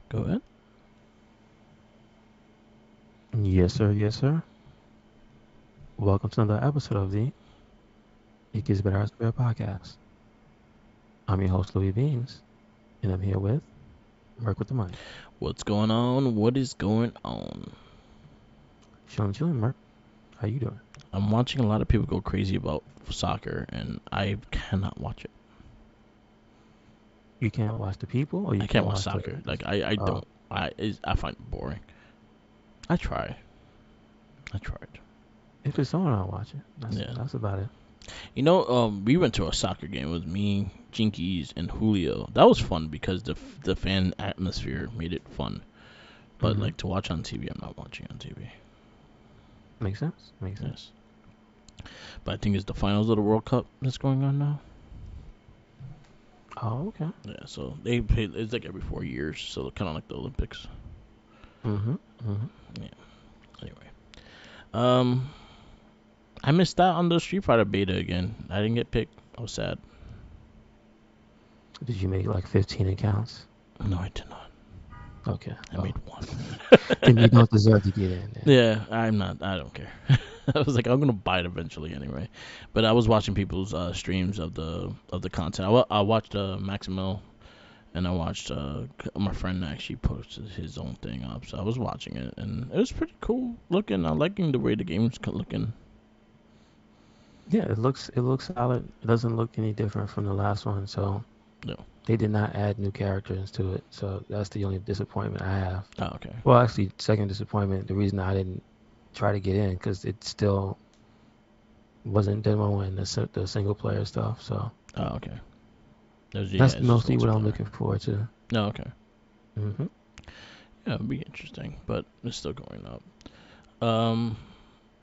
Go ahead. Yes, sir. Yes, sir. Welcome to another episode of the It Gets Better as Better podcast. I'm your host, Louis Beans, and I'm here with Merc with the Mic. What's going on? What is going on? Chilling, Merc. How you doing? I'm watching a lot of people go crazy about soccer, and I cannot watch it. You can't watch the people, or I you can't can't watch watch the. soccer. I Oh, don't. I find it boring. I try. I tried. if it's on, I'll watch it. That's Yeah. that's about it. We went to a soccer game with me, Jinkies, and Julio. That was fun because the fan atmosphere made it fun. But Mm-hmm. like to watch on TV, I'm not watching on TV. Makes sense. Makes sense. Yes. But I think it's the finals of the World Cup that's going on now. Oh, okay. Yeah, so they play. It's like every 4 years, so kind of like the Olympics. Mm-hmm. Mm-hmm. Yeah. Anyway, um, I missed out on the Street Fighter beta again. I didn't get picked. I was sad. Did you make like 15 accounts? No, I did not. Okay. I Oh, made one. then you don't deserve to get in there. Yeah, I'm not. I don't care. I was like, I'm gonna buy it eventually anyway. But I was watching people's streams of the content. I watched Maximil, and I watched my friend actually posted his own thing up. So I was watching it, and it was pretty cool looking. I'm liking the way the game's looking. Yeah, it looks solid. It doesn't look any different from the last one. So No. they did not add new characters to it, so that's the only disappointment I have. Oh, okay. Well, actually, second disappointment. The reason I didn't try to get in because it still wasn't demo in the single player stuff. So Oh, okay. Yeah, that's it's just mostly what I'm multiplayer. looking forward to. No, okay. Hmm. Yeah, it'd be interesting, but it's still going up. Um,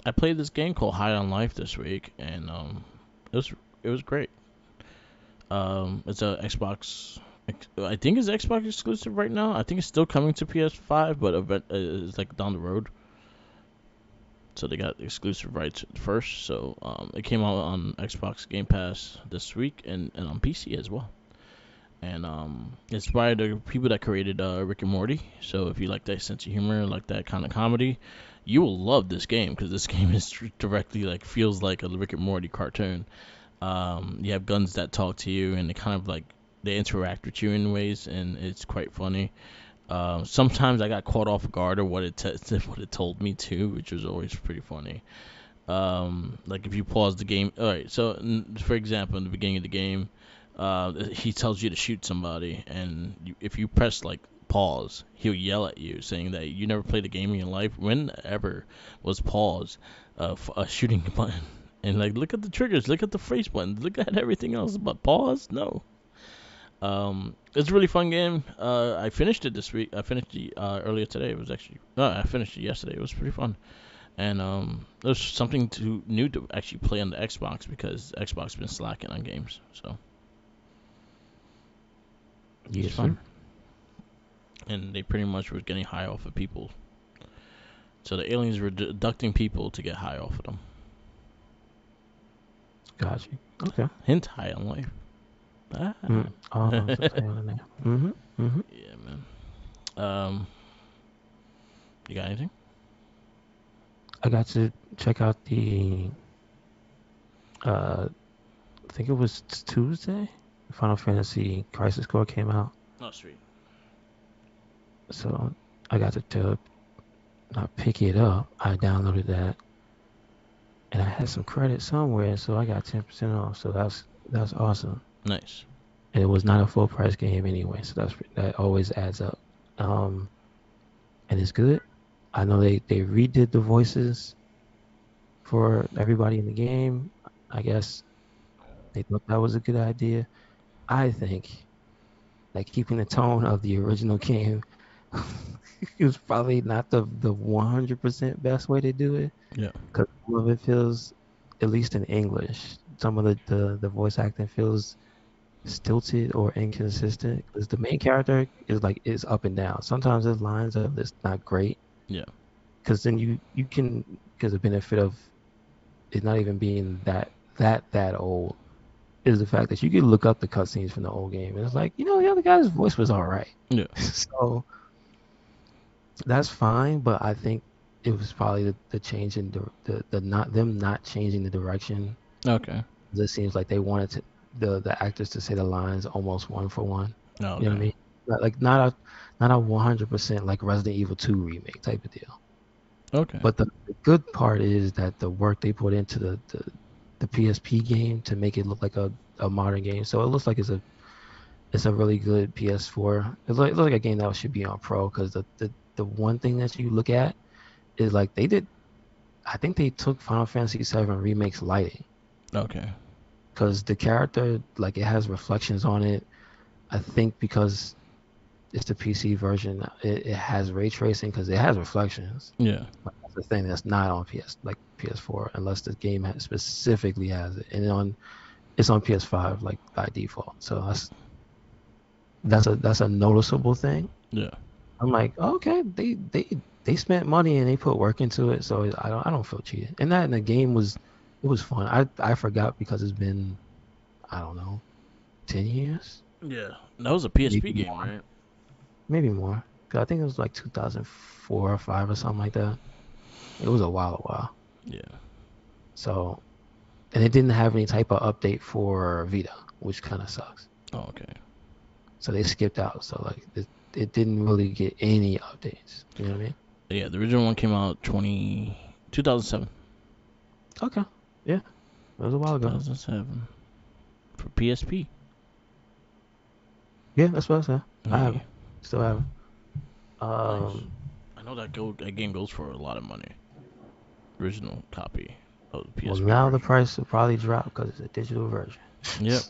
I played this game called High on Life this week, and it was it was great. It's a Xbox. I think it's Xbox exclusive right now. I think it's still coming to PS5, but it's like down the road. So they got exclusive rights first. So it came out on Xbox Game Pass this week and on PC as well. And it's by the people that created Rick and Morty. So if you like that sense of humor, like that kind of comedy, you will love this game because this game is directly like feels like a Rick and Morty cartoon. You have guns that talk to you, and they kind of like they interact with you in ways, and it's quite funny. Sometimes I got caught off guard of what what it told me too, which was always pretty funny. Like if you pause the game, all right. So for example, in the beginning of the game, he tells you to shoot somebody, and if you press like pause, he'll yell at you saying that you never played a game in your life. Whenever was pause, a shooting button, and like look at the triggers, look at the face buttons, look at everything else, but pause, no. It's a really fun game. I finished it this week. I finished it earlier today. It was actually no, I finished it yesterday. It was pretty fun. And there's something to new to actually play on the Xbox because Xbox been slacking on games. So it's Yes, fun. sir. And they pretty much were getting high off of people. So the aliens were abducting people to get high off of them. Got you. Okay. Hint high on life. Ah. Oh, it's a play on the name. Mm-hmm. Yeah, man. Um, you got anything? I got to check out the. I think it was Tuesday. Final Fantasy Crisis Core came out, Oh, sweet. so I got to not pick it up. I downloaded that, and I had some credit somewhere, so I got 10% off. So that's awesome. Nice. And it was not a full price game anyway, so that always adds up. Um, and it's good. I know they redid the voices for everybody in the game. I guess they thought that was a good idea. I think like keeping the tone of the original game it was probably not the 100% best way to do it Yeah. because some of it feels, at least in English, some of the voice acting feels stilted or inconsistent because the main character is up and down. Sometimes his lines are just not great Yeah. because then you can, because the benefit of it not even being that old is the fact that you can look up the cutscenes from the old game and it's like, the other guy's voice was all right. Yeah. So That's fine, but I think it was probably the change in the not them not changing the direction. Okay. It seems like they wanted the actors to say the lines almost one for one. You know what I Okay. mean? Not a 100% like Resident Evil 2 remake type of deal. Okay. But the good part is that the work they put into the PSP game to make it look like a modern game. So it looks like it's a really good PS4. It looks like a game that should be on Pro because the one thing that you look at is like they did. I think they took Final Fantasy VII Remake's lighting Okay. because the character like it has reflections on it. I think because it's the PC version, it has ray tracing because it has reflections. Yeah. Like, that's the thing that's not on PS4 unless the game specifically has it, and it's on PS5 like by default. So that's a noticeable thing. Yeah. I'm like, oh, okay, they spent money and they put work into it, so I don't feel cheated. And the game was fun. I forgot because it's been I don't know 10 years, Yeah. That was a PSP maybe game, more, right? maybe more. 'Cause I think it was like 2004 or five or something like that. It was a while. Yeah. So and it didn't have any type of update for Vita, which kind of sucks. Oh, okay. So they skipped out. So like it didn't really get any updates. You know what I mean? Yeah, the original one came out 2007. Okay, yeah, it was a while ago. 2007 for PSP. Yeah, that's what I said. I have Yeah. it. Still have it. Nice. Um, I know that game goes for a lot of money. Original copy of the well, PSP now the version. price will probably drop because it's a digital version. Yep.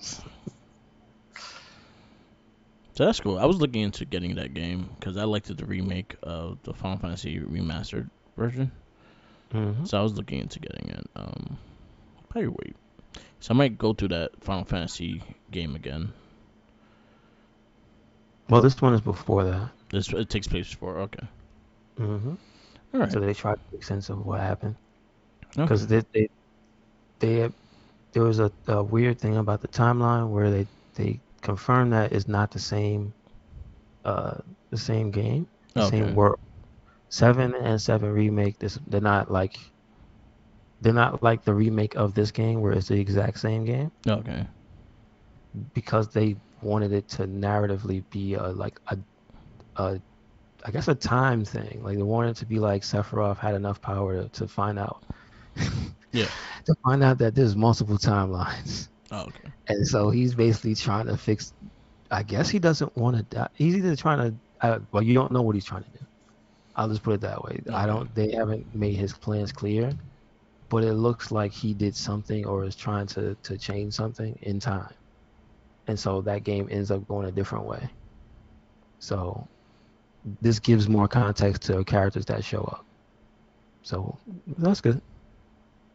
So that's cool. I was looking into getting that game because I liked the remake of the Final Fantasy remastered version. hmm So I was looking into getting it. Probably wait. So I might go through that Final Fantasy game again. Well, this one is before that. This it takes place before. Okay. hmm All right. So they tried to make sense of what happened Okay. because they there was a weird thing about the timeline where they confirmed that it's not uh the same game, the same Okay. world. Seven and Seven remake. They're not like the remake of this game where it's the exact same game Okay. because they wanted it to narratively be a I guess a time thing. Like they wanted it to be like Sephiroth had enough power to find out Yeah. to find out that there's multiple timelines. Okay. And so he's basically trying to fix. I guess he doesn't want to die. He's either trying to. Well, you don't know what he's trying to do. I'll just put it that way. I Okay. don't. They haven't made his plans clear, but it looks like he did something or is trying to change something in time. And so that game ends up going a different way. So this gives more context to characters that show up. So that's good.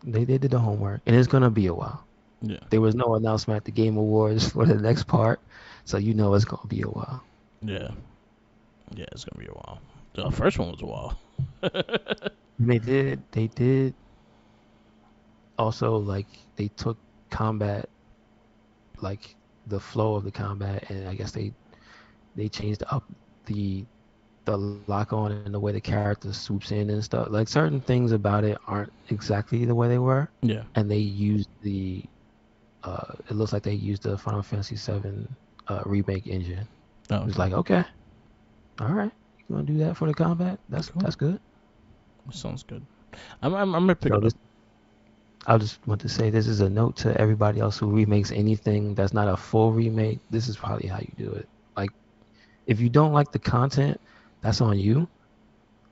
They did the homework, and it's gonna be a while. Yeah. There was no announcement at the Game Awards for the next part, so you know it's gonna be a while. Yeah. Yeah. It's gonna be a while. The first one was a while. They did also like they took combat, like the flow of the combat, and I guess they changed up the the lock on and the way the character swoops in and stuff. Like certain things about it aren't exactly the way they were, Yeah. and they used it looks like they used the Final Fantasy VII remake engine. It was Okay. like, okay, all right, you gonna do that for the combat? That's Cool. that's good. Sounds good. I'm gonna pick So it up. this, I just want to say this is a note to everybody else who remakes anything that's not a full remake. This is probably how you do it. Like, if you don't like the content, that's on you.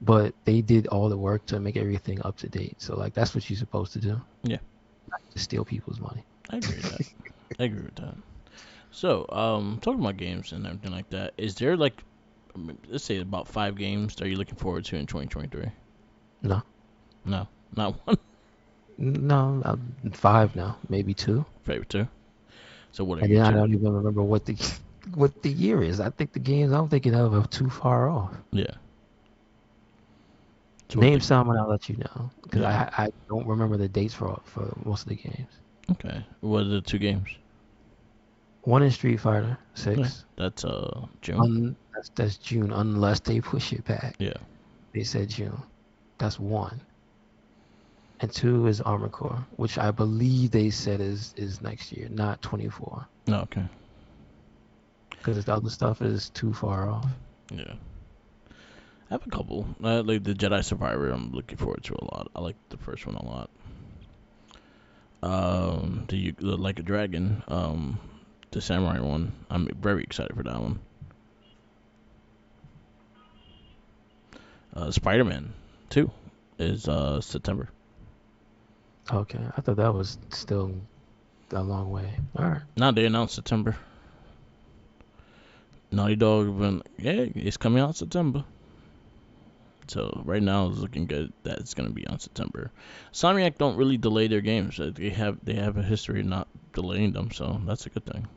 But they did all the work to make everything up to date. So like, that's what you're supposed to do. Yeah. Not just steal people's money. I agree with that. I agree with that. So, talking about games and everything like that, is there like, let's say about 5 games that you're looking forward to in 2023? No, No, not one. no, five now, maybe two. Favorite two. So what are And your then I two? don't even remember what the what the year is. I think the games I'm thinking of are too far off. Yeah. So what Name the? some and I'll let you know because Yeah. I don't remember the dates for most of the games. Okay. What are the 2 games? One is Street Fighter Yeah. 6. That's June. That's June unless they push it back. Yeah. They said June. That's one. And two is Armored Core, which I believe they said is next year, not 24. No, okay. Because the other stuff is too far off. Yeah. I have a couple. Like the Jedi Survivor, I'm looking forward to a lot. I like the first one a lot. The Like a Dragon, the Samurai one. I'm very excited for that one. Spider-Man 2 is September. Okay, I thought that was still a long way. All right. Now they announced September. Naughty Dog been it's coming out September. So right now it's looking good that it's gonna be on September. Insomniac don't really delay their games. They have a history of not delaying them, so that's a good thing.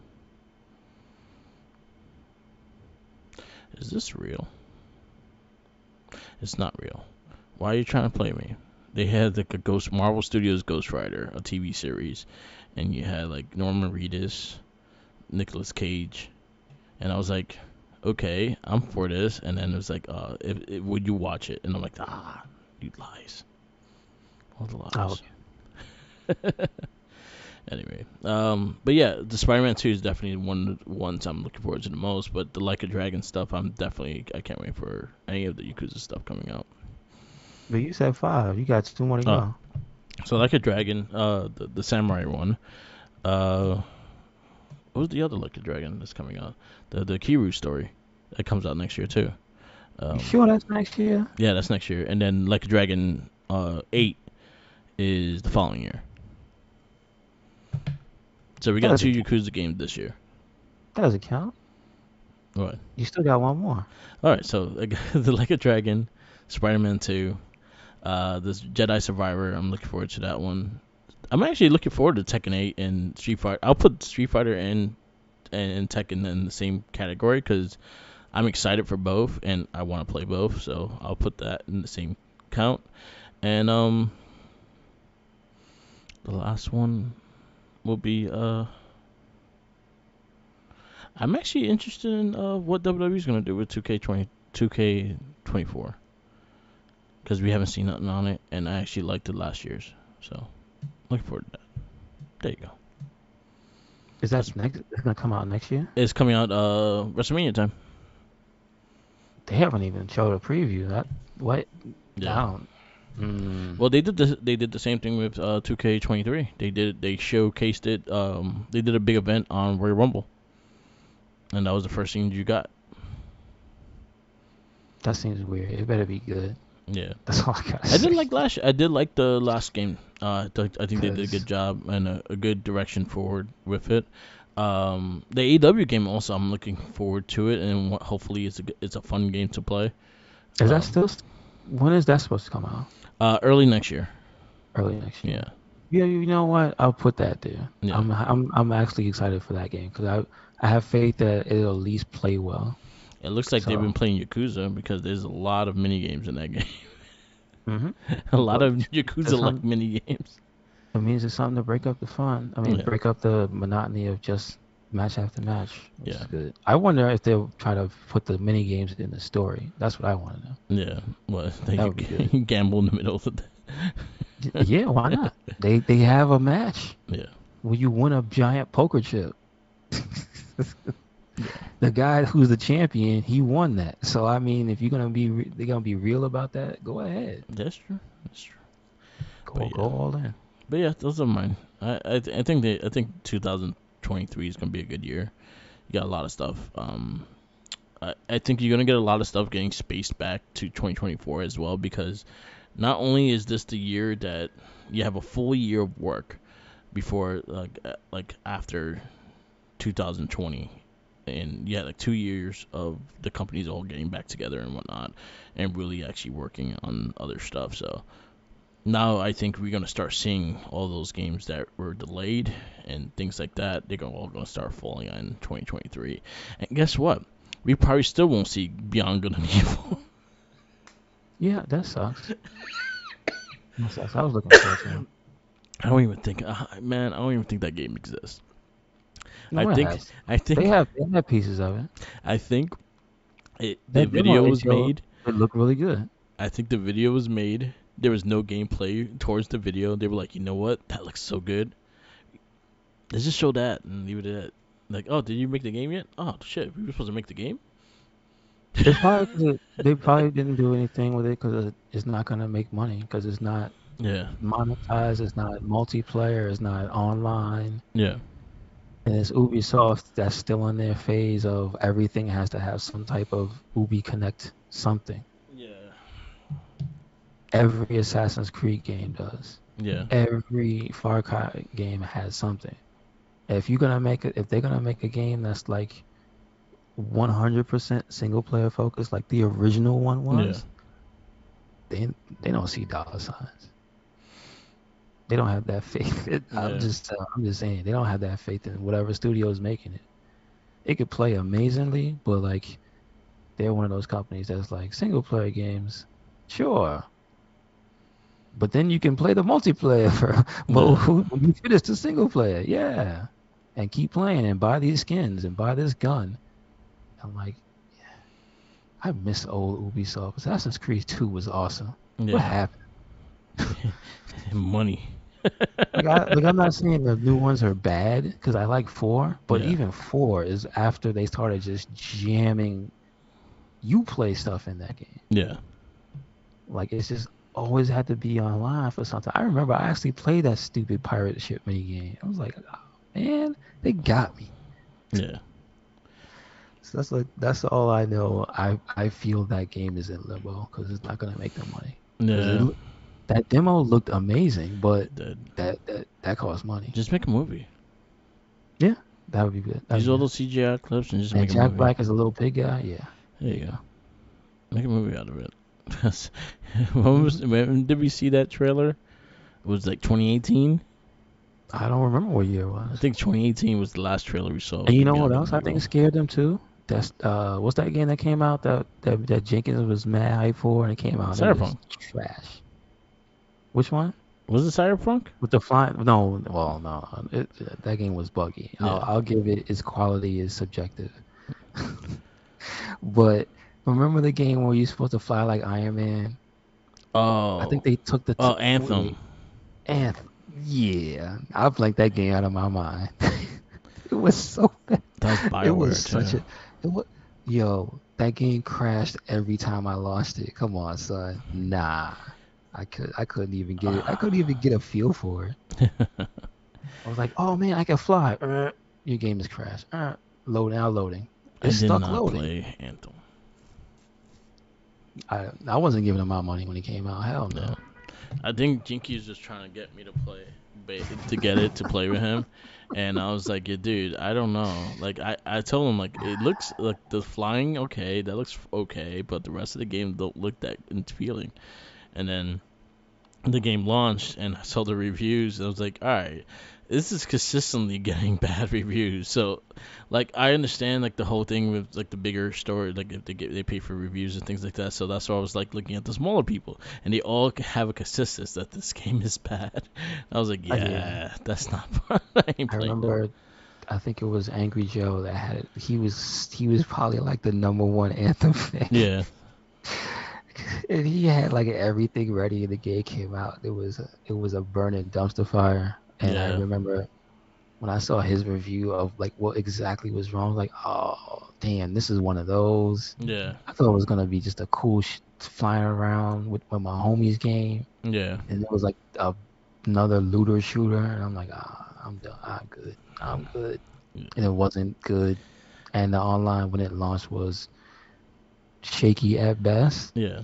Is this real? It's not real. Why are you trying to play me? They had like a Marvel Studios Ghost Rider, a TV series, and you had like Norman Reedus, Nicolas Cage, and I was like, okay, I'm for this. And then it was like, would you watch it? And I'm like, you lies, all the Oh, lies. Anyway, but yeah, the Spider-Man 2 is definitely one of the ones I'm looking forward to the most. But the Like a Dragon stuff, I can't wait for any of the Yakuza stuff coming out. but you said 5. You got 2 more to Oh, go. so Like a Dragon, the Samurai one. Uh, what was the other Like a Dragon that's coming out? The Kiru story that comes out next year too. You Um, sure that's next year? yeah, that's next year, and then Like a Dragon 8 is the following year. So we That got two doesn't Yakuza games this year. that doesn't count. What? You still got one more. All right, so the Like a Dragon, Spider-Man 2, this Jedi Survivor. I'm looking forward to that one. I'm actually looking forward to Tekken 8 and Street Fighter. I'll put Street Fighter and Tekken in the same category because I'm excited for both and I want to play both. So I'll put that in the same count. And the last one will be I'm actually interested in what WWE is gonna do with 2K24 because we haven't seen nothing on it, and I actually liked it last year's. So looking forward to that. There you go. Is That's that next? It's gonna come out next year. It's coming out WrestleMania time. They haven't even showed a preview. That what? Yeah. I don't. Well, they did the same thing with 2K23. They showcased it. They did a big event on Royal Rumble, and that was the first thing you got. That seems weird. It better be good. Yeah. That's all I gotta I did say. like I did like the last game. I think they did a Cause good job and a good direction forward with it. The AEW game also, I'm looking forward to it, and hopefully it's a fun game to play. is that Um, still? When is that supposed to come out? Early next year. Early next year. Yeah, Yeah, you know what? I'll put that there. yeah. I'm actually excited for that game because I have faith that it'll at least play well. It looks like they've been So, playing Yakuza because there's a lot of mini games in that game. hmm A lot Well, of it's Yakuza like some, mini games. it means it's something to break up the fun. I mean, Yeah, break up the monotony of just match after match, which yeah, is good. I wonder if they'll try to put the mini games in the story. That's what I want to know. yeah. Well, That would be good. you gamble in the middle of the Yeah, why not? They have a match yeah, where you win a giant poker chip. yeah. The guy who's the champion, he won that. So I mean, if you're gonna be, they're gonna be real about that. Go ahead, That's true. That's true. go But go yeah. all in. But yeah, those are mine. I think 2023 is gonna be a good year. You got a lot of stuff. I think you're gonna get a lot of stuff getting spaced back to 2024 as well because not only is this the year that you have a full year of work before like after 2020 and yeah like 2 years of the companies all getting back together and whatnot and really actually working on other stuff. So now I think we're gonna start seeing all those games that were delayed and things like that. They're all gonna start falling on 2023. And guess what? We probably still won't see Beyond Good and Evil. Yeah, that sucks. That sucks. I was looking forward to it. I don't even think, man. I don't even think that game exists. I No, it think, has. I think, They have pieces of it. I think the That demo video they was showed, made. it looked really good. I think the video was made. There was no gameplay towards the video. They were like, you know what? That looks so good. Let's just show that and leave it at that. Like, oh, did you make the game yet? Oh shit, we were supposed to make the game. They probably didn't do anything with it because it's not gonna make money because it's not Yeah, monetized, it's not multiplayer, it's not online, yeah, and it's Ubisoft that's still in their phase of everything has to have some type of Ubi Connect something. yeah, Every Assassin's Creed game does. yeah, Every Far Cry game has something. If they're gonna make a game that's like 100% single player focused, like the original one yeah, was, they don't see dollar signs. They don't have that faith. yeah, I'm just saying they don't have that faith in whatever studio is making it. It could play amazingly, but like they're one of those companies that's like single player games, sure, but then you can play the multiplayer for yeah, when you finish the single player, yeah, and keep playing and buy these skins and buy this gun. I'm like, I miss old Ubisoft. Assassin's Creed 2 was awesome. What yeah. happened? Money. I'm not saying the new ones are bad because I like 4, but Yeah, even 4 is after they started just jamming you play stuff in that game. yeah, Like it's just always had to be online for something. I remember I actually played that stupid pirate ship mini game. I was like, oh, man, they got me. yeah, So that's all I know. I feel that game is in limbo because it's not gonna make them money. yeah. Because that demo looked amazing, but That that costs money. just make a movie. Yeah, that would be good. That'd Use be all good. those CGI clips and just And make a Jack movie. Black is a little big guy. Yeah, There there you you go. go. Make a movie out of it. Mhm. When did we see that trailer? It was like 2018. I don't remember what year it I was. think 2018 was the last trailer we saw And of you the know what Beyond Good else and I think Evil. scared them too? That's what's that game that came out that Jenkins was mad hype for and it came out and it was Cyberpunk. trash. Which one? Was it Cyberpunk? With the flying? No, well, no, that game was buggy. Yeah. I'll give it its quality is subjective. But remember the game where you're supposed to fly like Iron Man? I think Oh. they took Oh, wait, Anthem. Anthem. Yeah, I blanked that game out of my mind. It was so bad. That was It was Bioware such too. a it was yo, that game crashed every time I launched it. Come on, son. Nah. I couldn't even get it. I couldn't even get a feel for it. I was like, "Oh man, I can fly." Your game is crashed. Loading. I It's did stuck not loading. play Anthem. I wasn't giving him my money when he came out. Hell Yeah. no. I think Jinky's just trying to get me to play, to get it to play with him, and I was like, yeah, dude, I don't know. Like, I told him like it looks like the flying okay, that looks okay, but the rest of the game don't look that appealing. And then the game launched, and I saw the reviews, and I was like, all right, this is consistently getting bad reviews. So, like, I understand like the whole thing with like the bigger story, like if they pay for reviews and things like that. So that's why I was like looking at the smaller people, and they all have a consensus that this game is bad. I was like, Yeah. yeah, that's not fun. I ain't I playing that. remember I think it was Angry Joe that had it. He was probably like the number one Anthem fan. Yeah, And he had like everything ready and the game came out. It was a burning dumpster fire. And I yeah, remember when I saw his review of like what exactly was wrong, like, oh damn, this is one of those. yeah, I thought it was gonna be just a cool flying around with my homies game, yeah. and it was like another looter shooter, and I'm like, I'm done. I'm good. I'm good. And it wasn't good. And the online when it launched was shaky at best, Yeah.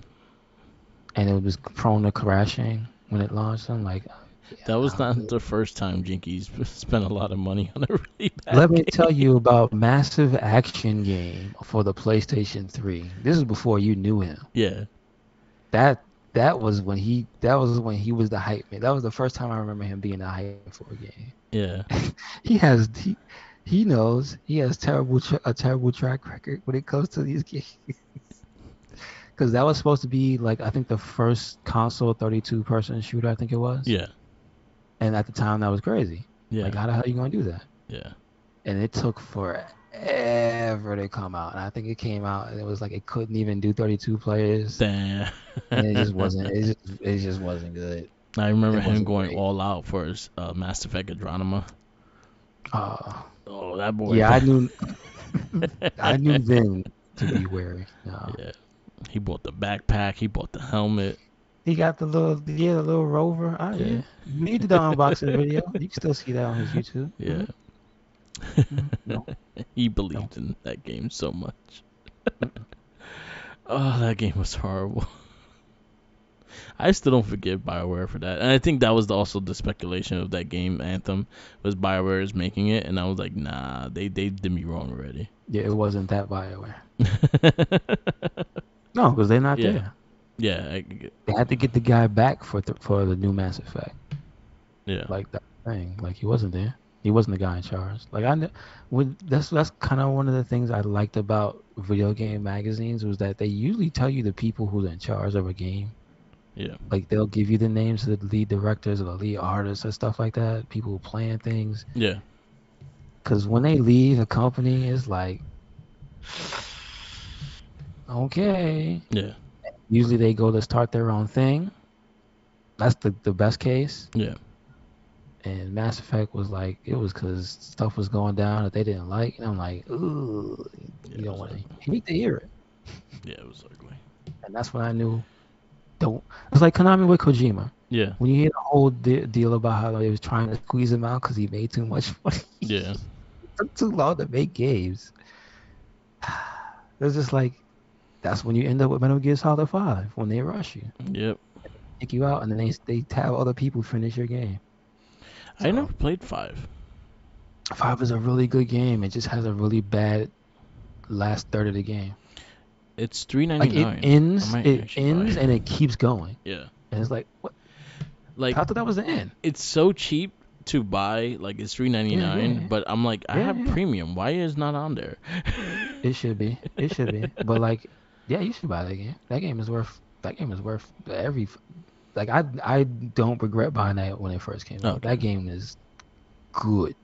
and it was prone to crashing when it launched. I'm like, yeah, That was I'm not good. the first time Jinky's spent a lot of money on a really Let bad me tell game. you about Massive Action Game for the PlayStation 3. This is before you knew him. Yeah, That that was when he was the hype man. That was the first time I remember him being the hype for a game. yeah, He has he knows he has a terrible track record when it comes to these games. Because that was supposed to be like I think the first console 32 person shooter I think it was, yeah, and at the time that was crazy. yeah, Like how the hell are you gonna do that? yeah. And it took forever. ever to come out. And I think it came out and it was like it couldn't even do 32 players. Damn. And it just wasn't. It just wasn't good. I remember It him wasn't going great. all out for his Mass Effect Andromeda. Uh, Oh, that boy. yeah, I knew then to be wary. No. Yeah. He bought the backpack. He bought the helmet. He got the little rover. Oh yeah. Yeah. You need the unboxing video. You can still see that on his YouTube. Yeah. No, He no. believed in that game so much. Mm-mm. Oh, that game was horrible. I still don't forgive BioWare for that. And I think that was also the speculation of that game, Anthem, was BioWare is making it. And I was like, nah, they did me wrong already. Yeah, it wasn't that BioWare. No, because they're not Yeah. there. Yeah. They had to get the guy back for the new Mass Effect. Yeah. Like that thing. Like he wasn't there. He wasn't the guy in charge. Like that's kind of one of the things I liked about video game magazines was that they usually tell you the people who's in charge of a game. Yeah. Like they'll give you the names of the lead directors or the lead artists and stuff like that. People who plan things. Yeah. Because when they leave a company, it's like, okay. Yeah. Usually they go to start their own thing. That's the best case. Yeah. And Mass Effect was like, it was because stuff was going down that they didn't like. And I'm like, ooh, Yeah. you It don't was want to ugly. hate to hear it. Yeah, it was ugly. And that's when I knew, don't. It's like Konami with Kojima. Yeah. When you hear the whole deal about how they was trying to squeeze him out because he made too much money. Yeah. It took too long to make games. It's just like, that's when you end up with Metal Gear Solid 5, when they rush you, Yep. take you out, and then they have other people finish your game. I So never played 5. 5 is a really good game. It just has a really bad last third of the game. It's Like $3.99. I might it actually ends, buy and it. it keeps going. Yeah. And it's like, what? Like, I thought that was the end. it's so cheap to buy. Like, it's $3.99. Yeah, But I'm like, I yeah, have yeah. premium. Why is it not on there? It should be. It should be. But like, yeah, you should buy that game. That game is worth. That game is worth every. Like I don't regret buying that when it first came out. Okay. That game is good.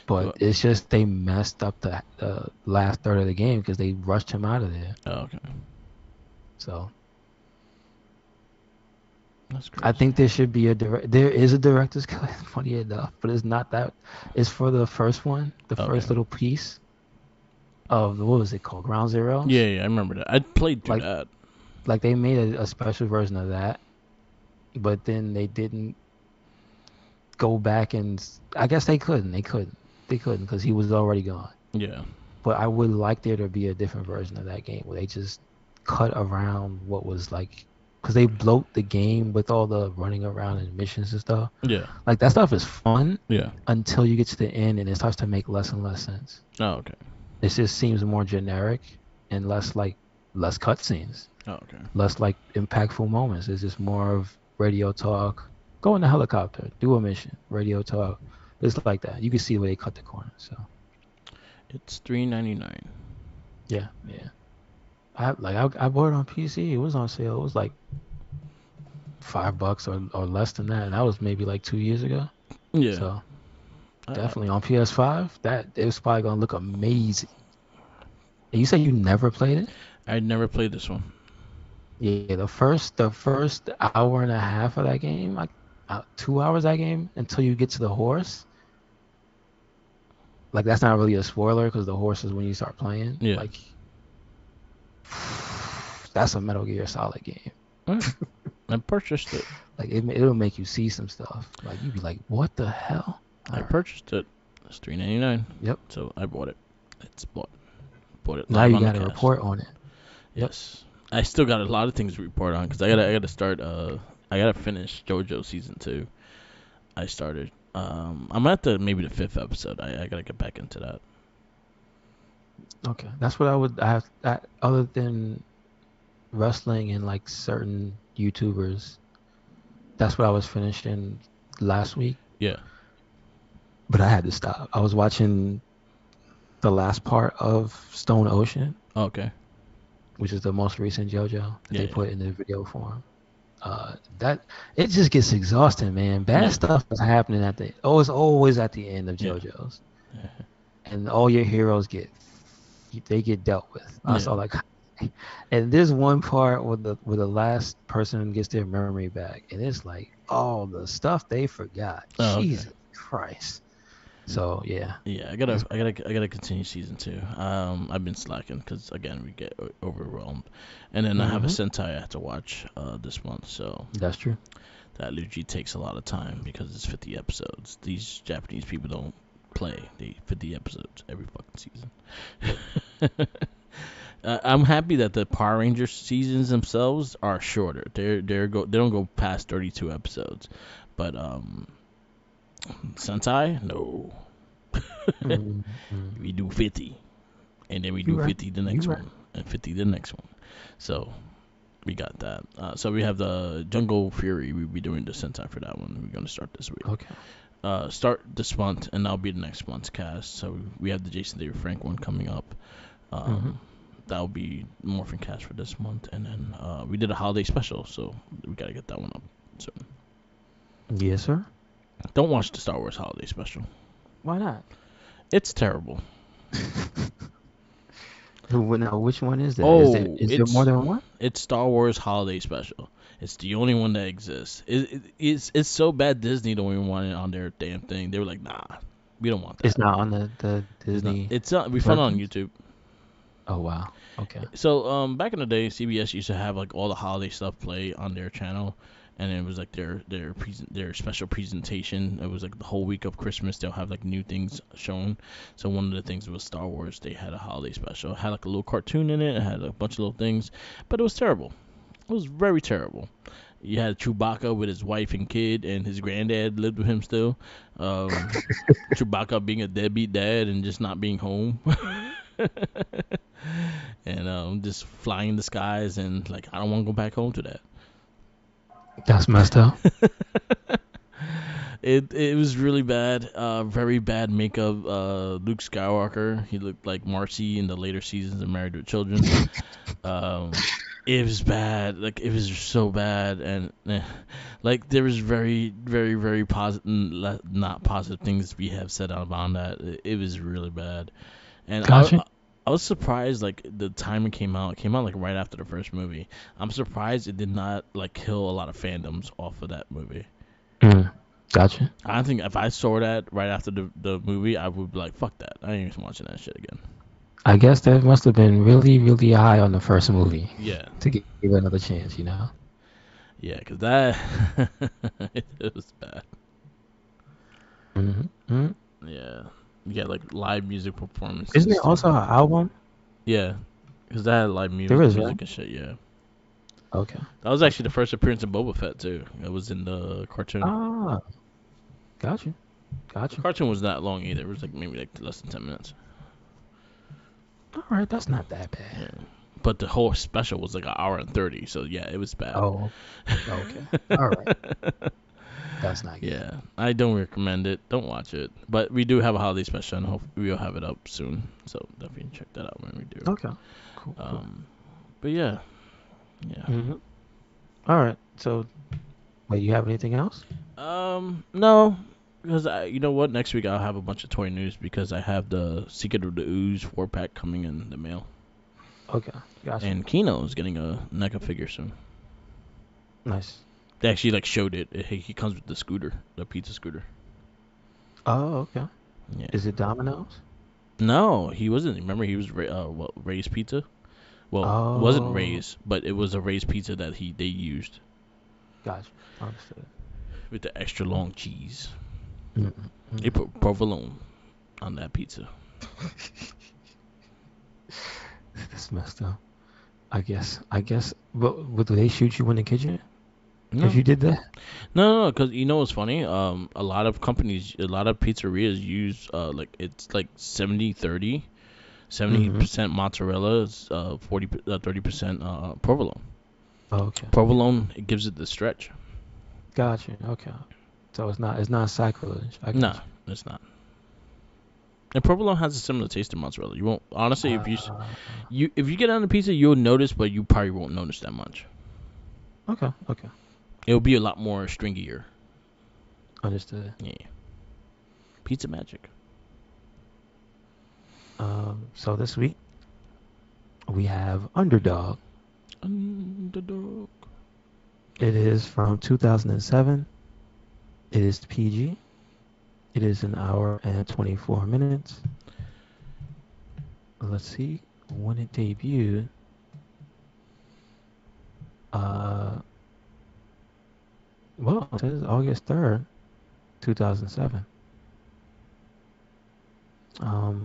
But Well, it's just they messed up the last third of the game because they rushed him out of there. oh, okay. So That's I crazy. think there should be there is a director's cut, funny enough, but it's not that. It's for the first one, the Okay. first little piece of what was it called, Ground Zeroes. Yeah, I remember that. I played through Like that. like they made a special version of that, but then they didn't go back and I guess they couldn't. They couldn't because he was already gone. Yeah. But I would like there to be a different version of that game where they just cut around what was like, because they bloat the game with all the running around and missions and stuff. Yeah. Like that stuff is fun Yeah. until you get to the end and it starts to make less and less sense. Oh, okay. It just seems more generic and less cutscenes, Oh, okay. less like impactful moments. It's just more of radio talk. Go in the helicopter, do a mission, radio talk. It's like that. You can see where they cut the corner. So It's $3.99. yeah. I bought it on PC. It was on sale. It was like $5 or less than that. And that was maybe like 2 years ago. Yeah. So I, definitely on PS5, that it was probably gonna look amazing. And you said you never played it? I never played this one. Yeah, the first hour and a half of that game, like 2 hours of that game until you get to the horse. Like that's not really a spoiler because the horse is when you start playing. Yeah. Like that's a Metal Gear Solid game. Alright. I purchased it. Like it'll make you see some stuff. Like you'd be like, what the hell? I purchased it. It's $3.99. Yep. So I bought it. It's bought. Bought it Now live you on the got a cast. report on it. Yep. Yes. I still got a lot of things to report on because I gotta start. I gotta finish JoJo season 2. I started. I'm at maybe the 5th episode. I gotta get back into that. Okay, that's what I would. Other than wrestling and like certain YouTubers, that's what I was finishing last week. Yeah. But I had to stop. I was watching the last part of Stone Ocean, Okay. which is the most recent JoJo that Yeah. they put in the video form. That it just gets exhausting, man. Bad Yeah. stuff is happening it's always at the end of Yeah. JoJo's. Yeah. and all your heroes get dealt with. That's Yeah. all I got. And there's one part where the last person gets their memory back, and it's like, oh, the stuff they forgot. Oh, okay. Jesus Christ. So yeah, Yeah, it's I gotta continue season 2. I've been slacking because again we get overwhelmed, and then I have a hmm Sentai I have to watch this month, so that's true. that literally takes a lot of time because it's 50 episodes. These Japanese people don't play; they 50 episodes every fucking season. I'm happy that the Power Rangers seasons themselves are shorter. They don't go past 32 episodes, but Sentai no. Mm-hmm. We do 50, and then we You do right. 50 the You next right. one, and 50 the next one. So we got that. So we have the Jungle Fury. We'll be doing the Sentai for that one. We're gonna start this week. Okay. Start this month, and that'll be the next month's cast. So we have the Jason David Frank one coming up. hmm That'll be Morphin cast for this month, and then we did a holiday special, so we gotta get that one up soon. Yes, sir. Don't watch the Star Wars holiday special. Why not? It's terrible. Now, which one is that? Is there Oh, is there more than one? it's Star Wars Holiday Special. It's the only one that exists. It's so bad Disney don't even want it on their damn thing. They were like, nah, we don't want It's that. not on the It's not. Disney It's not. We found it on website. YouTube. Oh wow. Okay. So back in the day, CBS used to have like all the holiday stuff play on their channel, and it was like their special presentation. It was like the whole week of Christmas. They'll have like new things shown. So one of the things was Star Wars. They had a holiday special. It had like a little cartoon in it. It had a bunch of little things, but it was terrible. It was very terrible. You had Chewbacca with his wife and kid, and his granddad lived with him still. Um, Chewbacca being a deadbeat dad and just not being home. And just flying the skies, and like I don't want to go back home to that. That's messed up. It was really bad. Very bad makeup. Luke Skywalker, he looked like Marcy in the later seasons of Married with Children. Um, it was bad. Like it was so bad, and like there was very, very, very positive, not positive things we have said about that. It was really bad, and Gotcha. I was surprised like the time it came out. It came out like right after the first movie. I'm surprised it did not like kill a lot of fandoms off of that movie. Mm, gotcha. I think if I saw that right after the movie, I would be like, fuck that. I ain't even watching that shit again. I guess that must have been really, really high on the first movie Yeah. to give it another chance, you know? Yeah, because that, it was bad. hmm hmm Yeah. You got like live music Isn't performances there too. also an album? Yeah. Because that had live There is, right? music and shit, yeah. Okay. That was actually Okay. the first appearance of Boba Fett too. It was in the cartoon. Ah, gotcha. The Gotcha. cartoon was not long either. It was like maybe like less than 10 minutes. All right, that's not that Yeah. bad. But the whole special was like an hour and 30, so yeah, it was bad. Oh, okay. All right. That's not good. Yeah, I don't recommend it. Don't watch it. But we do have a holiday special, and hope we'll have it up soon. So definitely check that out when we do. Okay. Cool. Cool. Um, but yeah, yeah. hmm All right. So, wait, you have anything else? No, because you know what? Next week I'll have a bunch of toy news because I have the Secret of the Ooze 4-pack coming in the mail, Okay. Gotcha. and Kino is getting a NECA figure soon. Nice. They actually like showed it. He comes with the scooter, the pizza scooter. Oh, okay. Yeah. Is it Domino's? No, he wasn't. Remember, he was Ray's Pizza. Well, it wasn't Oh, Ray's, but it was a Ray's Pizza that they used gotcha. Understood. with the extra long cheese. They Mm-mm. put provolone on that pizza. That's messed up. I guess. But do they shoot you in the kitchen if No, you did that? no, because you know what's funny? A lot of companies, a lot of pizzerias use like it's like 70-30. Mm-hmm. 70% mozzarella, 30% provolone. Oh, okay. Provolone it gives it the stretch. Gotcha. Okay. So it's not sacrilege. I No, got it's not. And provolone has a similar taste to mozzarella. You won't honestly you. if you get on the pizza, you'll notice, but you probably won't notice that much. Okay. Okay. It'll be a lot more stringier. Understood. Yeah, pizza magic. So this week we have Underdog. Underdog. It is from 2007. It is PG. It is an hour and 24 minutes. Let's see when it debuted. Uh, well, it says August 3rd, 2007.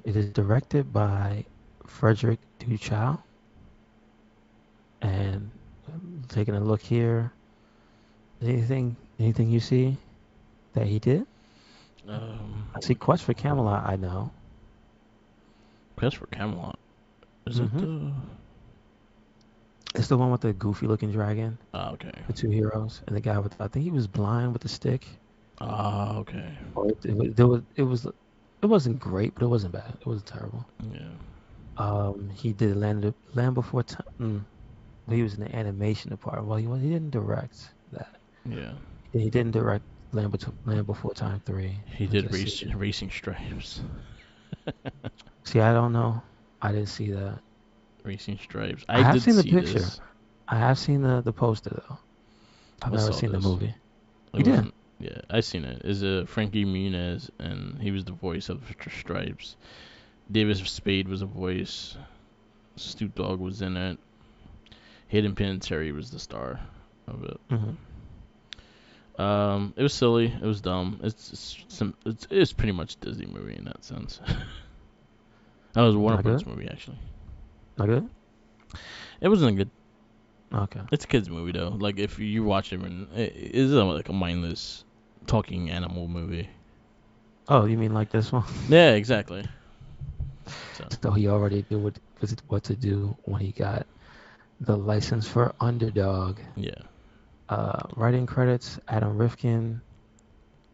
It is directed by Frederick Duchow. And taking a look here, anything you see that he did? I see Quest for Camelot. I know. Quest for Camelot. Is it the? It's the one with the goofy looking dragon. Okay. The two heroes and the guy with, I think he was blind with the stick. Okay. Or it wasn't great, but it wasn't bad. It wasn't terrible. Yeah. He did Land Before Time. But he was in the animation department. Well, he didn't direct that. Yeah. He didn't direct Land Before Time 3. He did Racing Stripes. See, I don't know. I didn't see that. Racing Stripes. I have seen the picture. This. I have seen the poster though. I've never seen the movie. You did? Yeah, I seen it. Is Frankie Muniz, and he was the voice of Stripes. David Spade was a voice. Snoop Dogg was in it. Hayden Panettiere was the star of it. It was silly. It was dumb. It's pretty much a Disney movie in that sense. That was a Warner Bros. Movie, actually. Not good? It wasn't good. Okay. It's a kid's movie, though. Like, if you watch it, it's like a mindless talking animal movie. Oh, you mean like this one? Yeah, exactly. So he already knew what to do when he got the license for Underdog. Yeah. Writing credits: Adam Rifkin,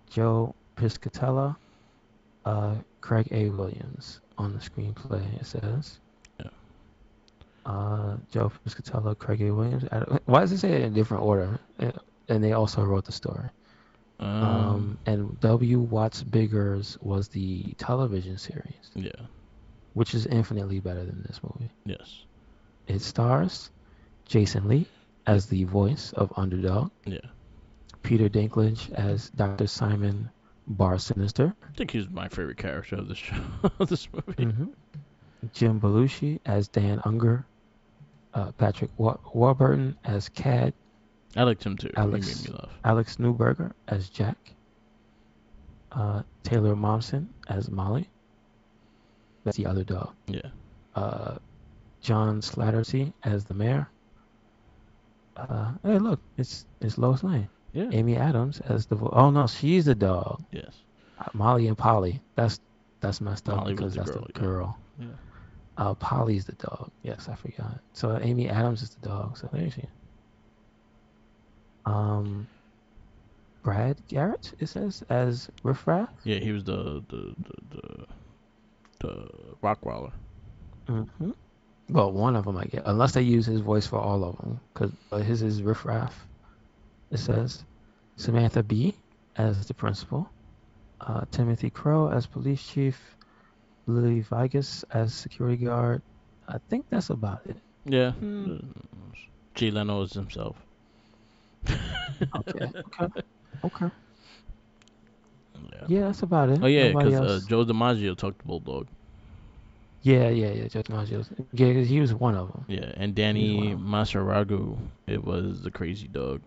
Joe Piscatella, Craig A. Williams. On the screenplay, it says. Yeah. Joe Piscatella, Craig A. Williams. Why does it say it in different order? And they also wrote the story. And W. Watts Biggers was the television series. Yeah. Which is infinitely better than this movie. Yes. It stars Jason Lee as the voice of Underdog. Yeah. Peter Dinklage as Dr. Simon Bar Sinister. I think he's my favorite character of this show, this movie. Jim Belushi as Dan Unger. Patrick Warburton as Cad. I liked him too. Alex, he made me laugh. Alex Newberger as Jack. Taylor Momsen as Molly. That's the other dog. Yeah. John Slattery as the mayor. Hey, look, it's Lois Lane. Yeah. Amy Adams as the oh no, she's the dog. Yes. Molly and Polly. That's messed up Molly because that's the girl. Yeah. Polly's the dog. Yes, I forgot. So Amy Adams is the dog. So there you see. Brad Garrett, it says, as Riff Raff. Yeah, he was the Rockwaller. Well, one of them, I guess, unless they use his voice for all of them, because his is Riff Raff. It says Samantha Bee as the principal, Timothy Crow as police chief, Lily Vegas as security guard. I think that's about it. Yeah. Jay Leno is himself. Okay. Yeah, that's about it. Oh yeah, because Joe DiMaggio talked to Bulldog. Yeah, Joe DiMaggio. Yeah, he was one of them. Yeah, and Danny Masaragu, it was the crazy dog.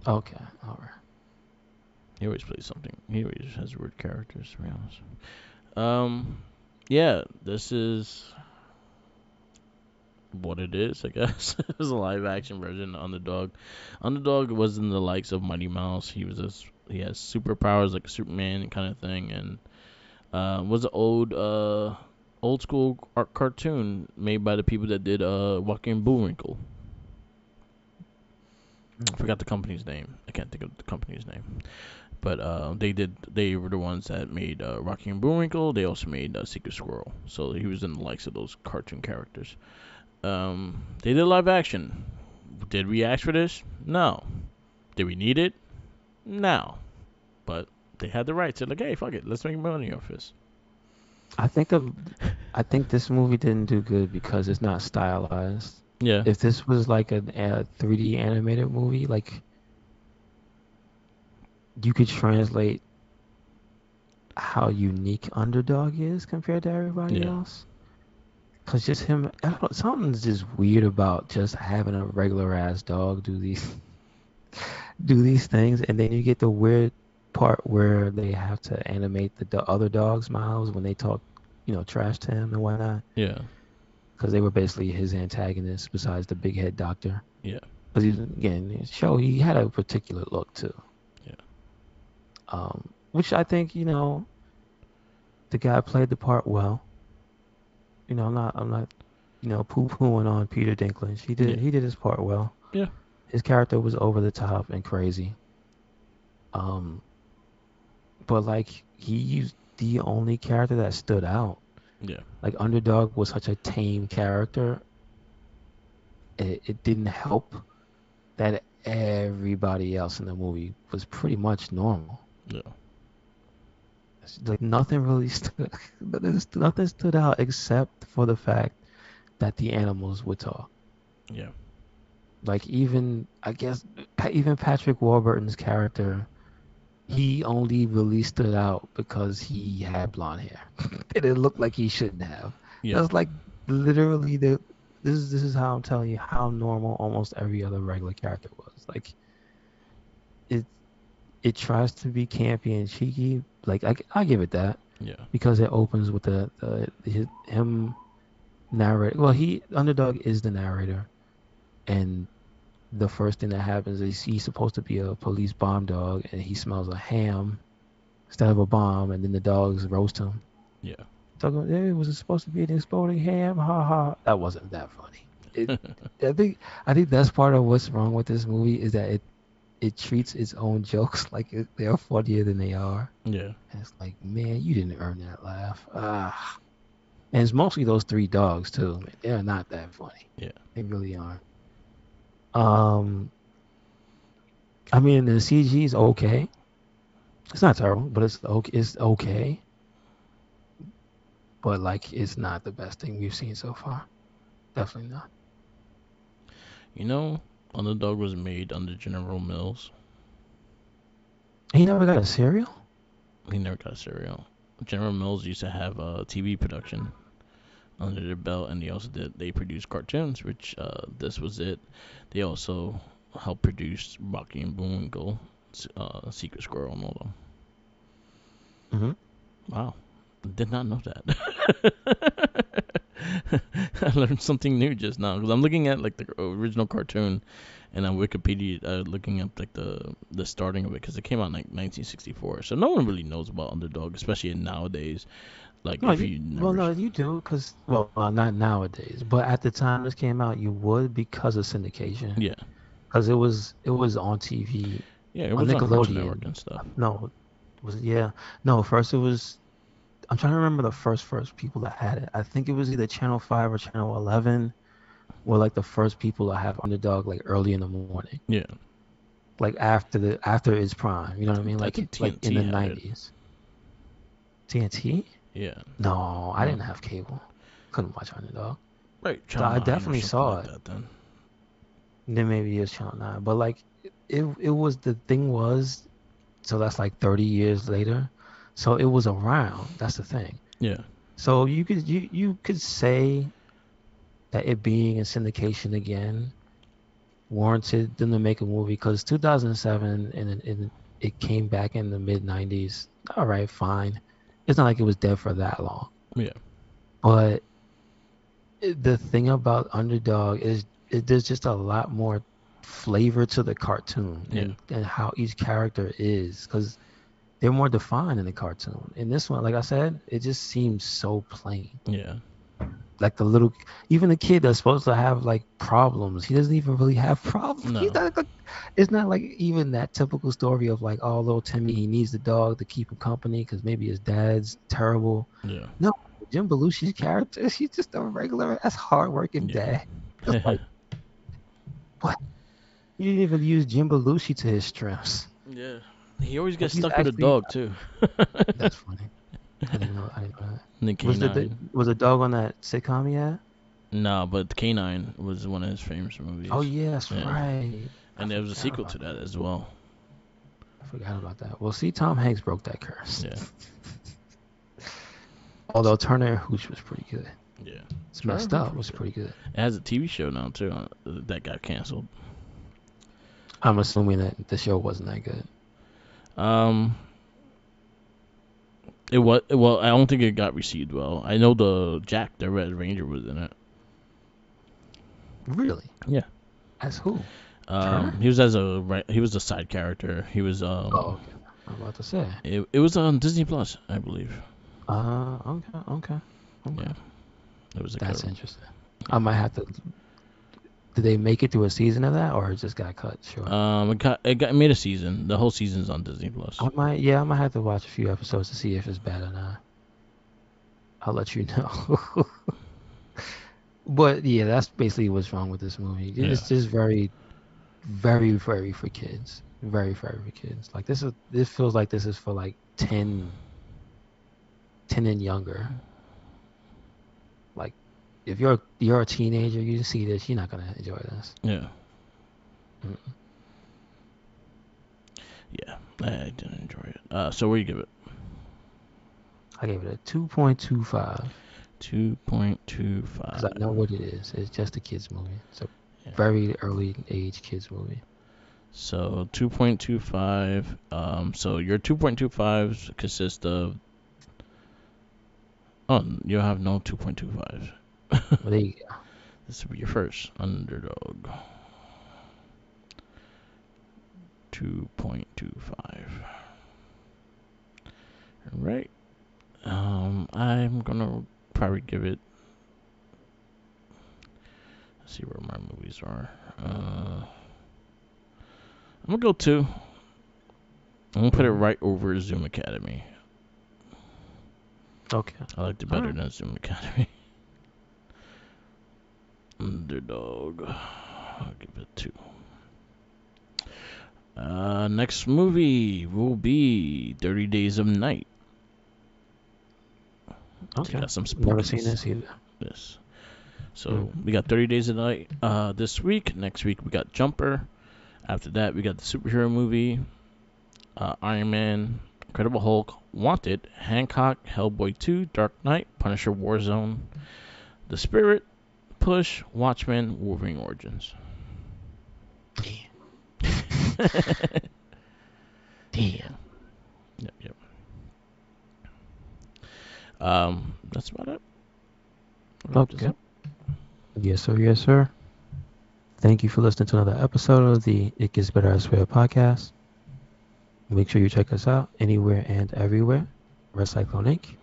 Okay, all right. He always plays something. He always has weird characters, to be honest. Yeah, this is what it is, I guess. It was a live action version of Underdog. Underdog was in the likes of Mighty Mouse. He has superpowers like Superman kind of thing, and was an old school art cartoon made by the people that did Walking Bullwinkle. I forgot the company's name. I can't think of the company's name. But they were the ones that made Rocky and Bullwinkle. They also made Secret Squirrel. So he was in the likes of those cartoon characters. They did live action. Did we ask for this? No. Did we need it? No. But they had the rights. They're like, hey, fuck it. Let's make money off this. I think the I think this movie didn't do good because it's not stylized. Yeah, If this was like a 3D animated movie, like you could translate how unique Underdog is compared to everybody yeah, else. Cause just him, I don't know, something's just weird about just having a regular ass dog do these do these things, and then you get the weird part where they have to animate the other dogs' mouths when they talk, trash to him and whatnot. yeah, Because they were basically his antagonists besides the big head doctor. yeah, Because again, show he had a particular look too. yeah, Which I think, the guy played the part well. I'm not, poo-pooing on Peter Dinklage. He yeah, did, he did his part well. yeah, His character was over the top and crazy. Um, but like he's the only character that stood out. yeah, Like Underdog was such a tame character. It didn't help that everybody else in the movie was pretty much normal. yeah, Like nothing really nothing stood out except for the fact that the animals would talk. yeah, Like even I guess even Patrick Warburton's character, he only really stood out because he had blonde hair. And it looked like he shouldn't have. yeah, That's like literally the this is how I'm telling you how normal almost every other regular character was. Like it it tries to be campy and cheeky. Like I give it that yeah, because it opens with him narrate. Well, he Underdog is the narrator, and the first thing that happens is he's supposed to be a police bomb dog, and he smells a ham instead of a bomb, and then the dogs roast him. yeah, Talking, hey, was it supposed to be an exploding ham? Ha ha. That wasn't that funny. It, I think that's part of what's wrong with this movie is that it treats its own jokes like they're funnier than they are. yeah, And it's like, man, you didn't earn that laugh. Ah. And it's mostly those three dogs too. Man. They're not that funny. yeah, They really aren't. Um, I mean, the CG is okay. It's not terrible, but it's okay. It's okay. But like, it's not the best thing we've seen so far. Definitely not. You know, Underdog was made under General Mills. He never got a cereal. He never got a cereal. General Mills used to have TV production under their belt, and they produced cartoons, which this was it. They also helped produce Rocky and Bullwinkle, Secret Squirrel, and all them. Hmm. Wow, did not know that. I learned something new just now because I'm looking at like the original cartoon, and on Wikipedia looking up like the starting of it because it came out in like 1964. So no one really knows about Underdog, especially nowadays. Like No, if you you well, never, no, you do because not nowadays, but at the time this came out, you would because of syndication, yeah, because it was on TV yeah, it on was on Cartoon Network Nickelodeon. and stuff. No, was it? Yeah, no. First it was. I'm trying to remember the first people that had it. I think it was either Channel 5 or Channel 11 were like the first people to have Underdog like early in the morning, Yeah, like after its prime. You know what I mean? I Like think like in TNT the had it. 90s. TNT? Yeah, No, I no, didn't have cable. Couldn't watch Underdog. right, So Channel I 9 or definitely something saw like it. that. Then Then maybe it's Channel 9, but like it was the thing was so that's like 30 years later. So it was around. That's the thing. yeah, So you could say that it being in syndication again warranted them to make a movie because 2007 and it came back in the mid 90s. All right, fine. It's not like it was dead for that long. yeah, But the thing about Underdog is there's just a lot more flavor to the cartoon yeah, and how each character is because they're more defined in the cartoon. In this one, like I said, it just seems so plain. yeah. Like even the kid that's supposed to have like problems, he doesn't even really have problems. He's No, not like, it's not like even that typical story of like, oh, little Timmy, he needs the dog to keep him company because maybe his dad's terrible. yeah, No, Jim Belushi's character, he's just a regular, that's hardworking yeah, dad. It's like, what? You didn't even use Jim Belushi to his strengths. yeah. He always Like gets he's stuck with a actually, dog too. that's funny. I didn't know that. The Canine. Was the dog on that sitcom he had? No, but Canine was one of his famous Oh movies. yeah, that's Yeah. right. I And there was a forgot sequel about to that that. as well. I forgot about that. Well, see, Tom Hanks broke that curse. Yeah. Although Turner and Hooch was pretty good. Yeah. It's messed up. Was pretty good. It has a TV show now too that got canceled. I'm assuming that the show wasn't that good. Um, it was well. I don't think it got received well. I know the Jack the Red Ranger was in it. Really? Yeah. As who? Turner? He was a side character. He was Oh, okay. I'm about to say. It was on Disney Plus, I believe. Okay. Yeah. It was a That's good. interesting. I might have to. Did they make it through a season of that, or it just got cut short? It made a season. The whole season's on Disney Plus. I might have to watch a few episodes to see if it's bad or not. I'll let you know. But yeah, that's basically what's wrong with this movie. It's just very, very, very for kids. Very, very for kids. Like this feels like this is for like 10 and younger. Like if you're a teenager, you see this, you're not gonna enjoy this. Yeah. Mm-mm. Yeah, I didn't enjoy it. So what do you give it? I gave it a 2.25. 2.25. Because I know what it is. It's just a kids movie. It's a very early age kids movie. So 2.25. So your 2.25s consist of. Oh, you have no 2.25s. Well, there you go. This will be your first underdog. 2.25. All right. I'm gonna probably give it. Let's see where my movies are. I'm gonna go 2. I'm gonna put it right over Zoom Academy. Okay. I liked it better than Zoom Academy. Underdog. I'll give it 2. Next movie will be 30 Days of Night. Okay. So got some Never seen this either. Yes. So we got 30 Days of Night this week. Next week we got Jumper. After that we got the superhero movie, Iron Man, Incredible Hulk, Wanted, Hancock, Hellboy 2, Dark Knight, Punisher Warzone, The Spirit, Push, Watchmen, Wolverine Origins. Damn. Yep. That's about it. Okay. Yes, sir. Thank you for listening to another episode of the It Gets Better Elsewhere podcast. Make sure you check us out anywhere and everywhere. Red Cyclone Inc.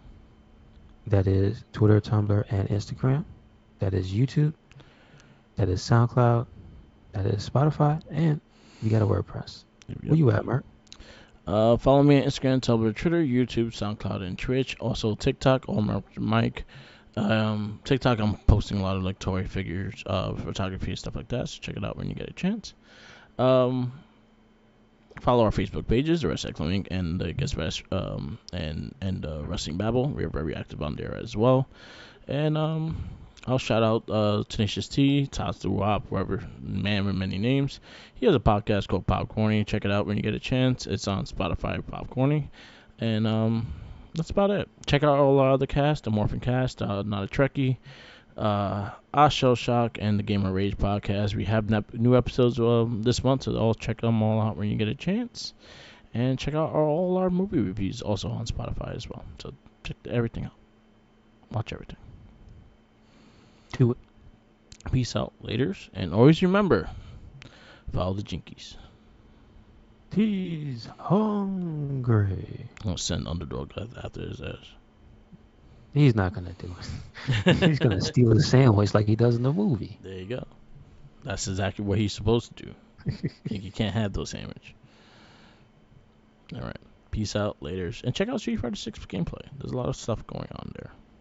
That is Twitter, Tumblr, and Instagram. That is YouTube. That is SoundCloud. That is Spotify. And we got a WordPress. Where you at, Mark? Follow me on Instagram, Tumblr, Twitter, YouTube, SoundCloud, and Twitch. Also TikTok, Mike. TikTok, I'm posting a lot of like toy figures, photography and stuff like that. So check it out when you get a chance. Follow our Facebook pages, the Wrestling Inc. and the Guest Rest, and Wrestling Babble. We're very active on there as well. And I'll shout out Tenacious T, Todd Wop, whoever, man with many names. He has a podcast called Popcorny. Check it out when you get a chance. It's on Spotify, Popcorny. And that's about it. Check out all our other cast, the Morphin Cast, Not a Trekkie, our Shell Shock, and the Gamer Rage podcast. We have new episodes this month, so I'll check them all out when you get a chance. And check out all our movie reviews also on Spotify as well. So check everything out. Watch everything. Do it. Peace out, laters. And always remember, follow the Jinkies. He's hungry. I'm going to send Underdog after his ass. He's not going to do it. He's going to steal his sandwich like he does in the movie. There you go. That's exactly what he's supposed to do. You can't have those sandwich. All right. Peace out, laters. And check out Street Fighter 6 gameplay. There's a lot of stuff going on there.